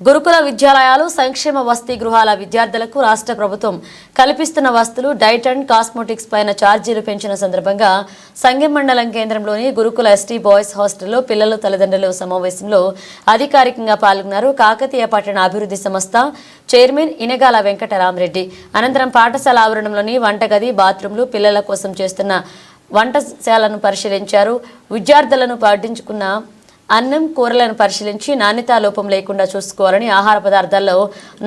గురుకుల విద్యాలయాలు సంక్షేమ వసతి గృహాల విద్యార్థులకు రాష్ట్ర ప్రభుత్వం కల్పిస్తున్న వసతులు డైట్ అండ్ కాస్మెటిక్స్ పైన ఛార్జీలు పెంచిన సందర్భంగా సంగెం మండలం కేంద్రంలోని గురుకుల ఎస్టీ బాయ్స్ హాస్టల్లో పిల్లల తల్లిదండ్రుల సమావేశంలో అధికారికంగా పాల్గొన్నారు. కాకతీయ పట్టణ అభివృద్ధి సంస్థ చైర్మన్ ఇనగాల వెంకటరామరెడ్డి అనంతరం పాఠశాల ఆవరణంలోని వంటగది, బాత్రూంలు, పిల్లల కోసం చేస్తున్న వంటశాలను పరిశీలించారు. విద్యార్థులను పాటించుకున్న అన్నం, కూరలను పరిశీలించి నాణ్యతా లోపం లేకుండా చూసుకోవాలని, ఆహార పదార్థాల్లో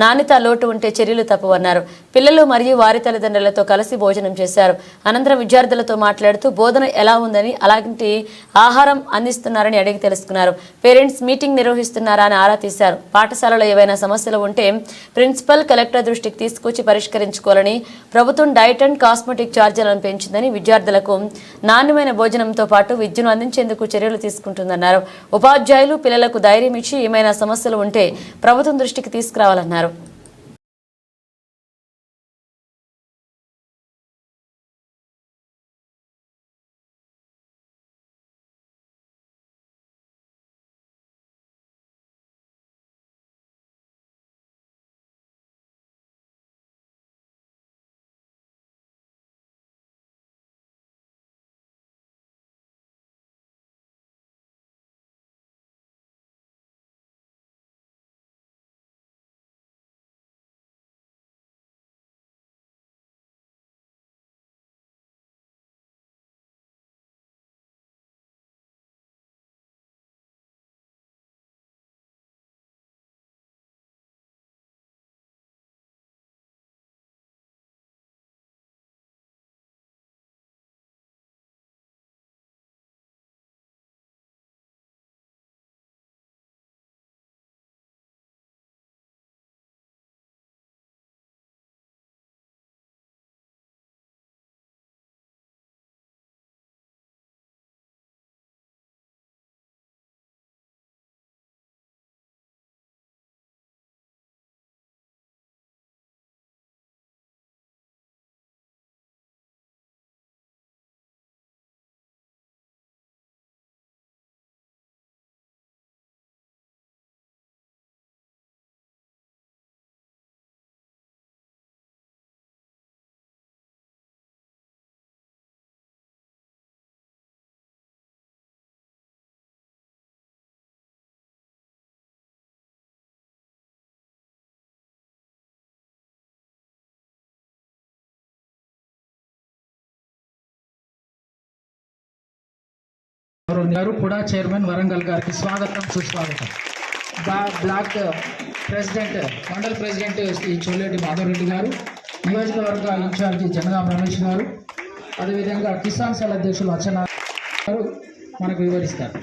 నాణ్యతా లోటు ఉంటే చర్యలు తప్పవన్నారు. పిల్లలు మరియు వారి తల్లిదండ్రులతో కలిసి భోజనం చేశారు. అనంతరం విద్యార్థులతో మాట్లాడుతూ బోధన ఎలా ఉందని, అలాంటి ఆహారం అందిస్తున్నారని అడిగి తెలుసుకున్నారు. పేరెంట్స్ మీటింగ్ నిర్వహిస్తున్నారా అని ఆరా తీశారు. పాఠశాలలో ఏవైనా సమస్యలు ఉంటే ప్రిన్సిపల్, కలెక్టర్ దృష్టికి తీసుకొచ్చి పరిష్కరించుకోవాలని, ప్రభుత్వం డైట్ అండ్ కాస్మెటిక్ ఛార్జీలను పెంచిందని, విద్యార్థులకు నాణ్యమైన భోజనంతో పాటు విద్యను అందించేందుకు చర్యలు తీసుకుంటుందన్నారు. ఉపాధ్యాయులు పిల్లలకు ధైర్యం ఇచ్చి ఏమైనా సమస్యలు ఉంటే ప్రభుత్వం దృష్టికి తీసుకురావాలన్నారు. గారు కూడా చైర్మన్ వరంగల్ గారికి స్వాగతం, సుస్వాగతం. Block president, mandal president Shri Choleti Madhavareddy గారు, నియోజకవర్గ ఇన్ఛార్జి జనగాం రమేష్ గారు, అదేవిధంగా కిసాన్ సెల్ అధ్యక్షులు అర్చన గారు మనకు వివరిస్తారు.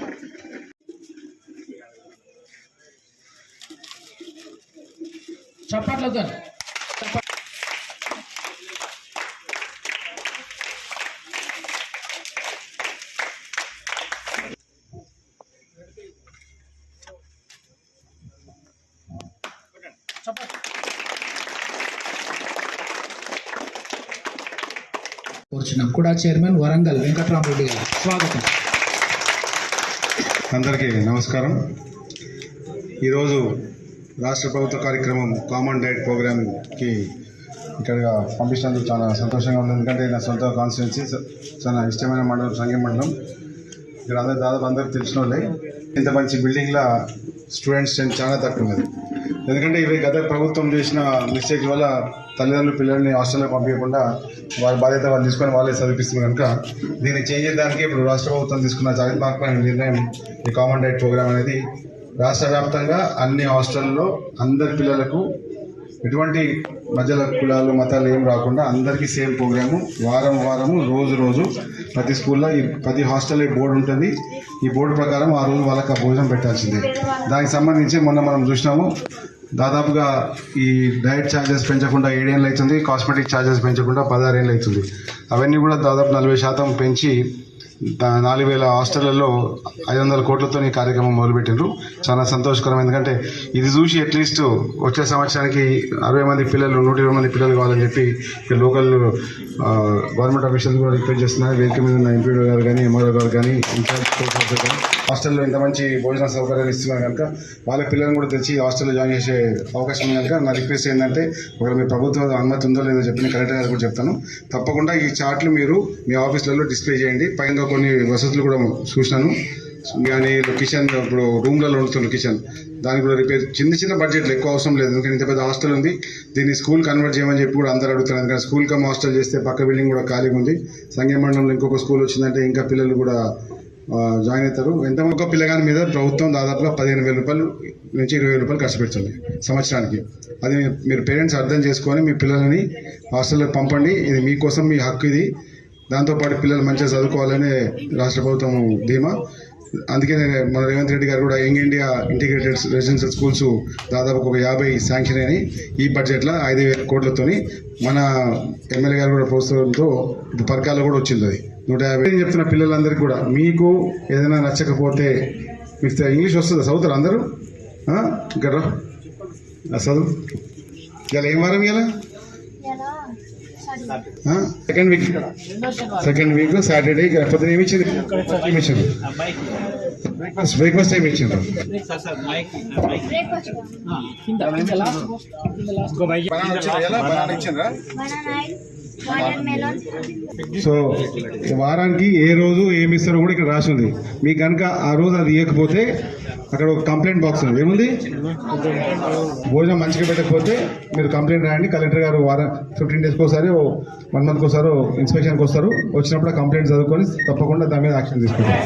చప్పట్లతో కూర్చున్న కూడా చైర్మన్ వరంగల్ వెంకటరామరెడ్డి గారు స్వాగతం. అందరికీ నమస్కారం. ఈరోజు రాష్ట్ర ప్రభుత్వ కార్యక్రమం కామన్ డైట్ ప్రోగ్రామ్కి ఇక్కడ పంపించినందుకు చాలా సంతోషంగా ఉంది. ఎందుకంటే నా సొంత కాన్స్టిట్యున్సీ, చాలా ఇష్టమైన మండలం సంగెం మండలం. ఇక్కడ దాదాపు అందరూ తెలిసిన వాళ్ళే. ఇంత మంచి బిల్డింగ్లో స్టూడెంట్స్ చాలా తక్కువ ఉన్నది. ఎందుకంటే ఇవి గత ప్రభుత్వం చేసిన మిస్టేక్స్ వల్ల తల్లిదండ్రులు పిల్లల్ని హాస్టల్లో పంపించకుండా వాళ్ళ బాధ్యత వాళ్ళు తీసుకొని వాళ్ళే చదివిస్తున్నారు. కనుక దీన్ని చేంజ్ చేయడానికి ఇప్పుడు రాష్ట్ర ప్రభుత్వం తీసుకున్న చారిత్రాత్మకమైన నిర్ణయం ఈ కామన్ డైట్ ప్రోగ్రామ్ అనేది రాష్ట్ర వ్యాప్తంగా అన్ని హాస్టల్లో అందరి పిల్లలకు ఎటువంటి మధ్యలో కులాలు మతాలు ఏం రాకుండా అందరికీ సేమ్ ప్రోగ్రాము, వారము రోజు ప్రతి స్కూల్లో ప్రతి హాస్టల్లో బోర్డు ఉంటుంది. ఈ బోర్డు ప్రకారం ఆ రోజు వాళ్ళకి ఆ భోజనం పెట్టాల్సిందే. దానికి సంబంధించి మొన్న మనం చూసినాము, దాదాపుగా ఈ డైట్ ఛార్జెస్ పెంచకుండా 7 ఏళ్ళు అవుతుంది, కాస్మెటిక్ ఛార్జెస్ పెంచకుండా 16 ఏళ్ళు అవుతుంది. అవన్నీ కూడా దాదాపు 40% పెంచి 40,000 హాస్టళ్లలో 500 కోట్లతో ఈ కార్యక్రమం మొదలుపెట్టిండ్రు. చాలా సంతోషకరం. ఎందుకంటే ఇది చూసి అట్లీస్ట్ వచ్చే సంవత్సరానికి 60 మంది పిల్లలు 120 మంది పిల్లలు కావాలని చెప్పి లోకల్ గవర్నమెంట్ ఆఫీషియల్స్ కూడా రిక్వెస్ట్ చేస్తున్నారు. వేదిక మీద ఉన్న ఎంపీడీ గారు కానీ ఎంఆర్ఓ గారు కానీ ఇన్ఛార్జ్ కానీ హాస్టల్లో ఇంత మంచి భోజన సౌకర్యాలు ఇస్తున్నారు కనుక వాళ్ళ పిల్లలను కూడా తెచ్చి హాస్టల్లో జాయిన్ చేసే అవకాశం ఉంది కనుక నా రిక్వెస్ట్ ఏంటంటే ఒకవేళ మీ ప్రభుత్వం అనుమతి ఉందో లేదో చెప్పిన కలెక్టర్ గారు కూడా చెప్తాను. తప్పకుండా ఈ చార్ట్లు మీరు మీ ఆఫీసులలో డిస్ప్లే చేయండి. పైన కొన్ని వసతులు కూడా చూసినాను కానీ కిచెన్ ఇప్పుడు రూమ్లలో ఉంటున్నారు కిచెన్ దానికి కూడా రిపేర్ చిన్న బడ్జెట్లు ఎక్కువ అవసరం లేదు. ఎందుకంటే ఇంత పెద్ద హాస్టల్ ఉంది, దీన్ని స్కూల్ కన్వర్ట్ చేయమని చెప్పి కూడా అందరూ అడుగుతున్నారు. ఎందుకంటే స్కూల్ కమ్ హాస్టల్ చేస్తే పక్క బిల్డింగ్ కూడా ఖాళీగా ఉంది. సంఘం మండలంలో ఇంకొక స్కూల్ వచ్చిందంటే ఇంకా పిల్లలు కూడా జాయిన్ అవుతారు. ఎంత ఒక పిల్లగాని మీద ప్రభుత్వం దాదాపుగా 15,000 రూపాయలు నుంచి 20,000 రూపాయలు ఖర్చు పెడుతుంది సంవత్సరానికి. అది మీరు పేరెంట్స్ అర్థం చేసుకొని మీ పిల్లలని హాస్టల్లోకి పంపండి. ఇది మీకోసం, మీ హక్కు ఇది. దాంతోపాటు పిల్లలు మంచిగా చదువుకోవాలనే రాష్ట్ర ప్రభుత్వం ధీమా. అందుకే మన రేవంత్ రెడ్డి గారు కూడా young India integrated residential schools దాదాపు ఒక 50 శాంక్షన్ అయినాయి ఈ బడ్జెట్లో 5,000 కోట్లతోని. మన ఎమ్మెల్యే గారు కూడా ప్రోత్సాహంతో ఇప్పుడు పథకాలు కూడా వచ్చింది. అది 150 చెప్తున్న పిల్లలందరికీ కూడా మీకు ఏదైనా నచ్చకపోతే మీకు ఇంగ్లీష్ వస్తుందా? చదువుతారు అందరూ? ఇక్కడ చదువు. ఇలా ఏం వారం ఇలా సెకండ్ వీక్ సాటర్డే పొద్దున ఏమి ఇచ్చింది? బ్రేక్ఫాస్ట్ ఏమి ఇచ్చిండ్రు? సో వారానికి ఏ రోజు ఏమి ఇస్తారో కూడా ఇక్కడ రాసి ఉంది. మీకు కనుక ఆ రోజు అది ఇవ్వకపోతే అక్కడ ఒక కంప్లైంట్ బాక్స్ ఉంది. ఏముంది? భోజనం మంచిగా పెట్టకపోతే మీరు కంప్లైంట్ రాయండి. కలెక్టర్ గారు 15 డేస్కి ఒకసారి 1 మంత్కి ఒకసారి ఇన్స్పెక్షన్కి వస్తారు. వచ్చినప్పుడు ఆ కంప్లైంట్ చదువుకొని తప్పకుండా దాని మీద యాక్షన్ తీసుకుంటారు.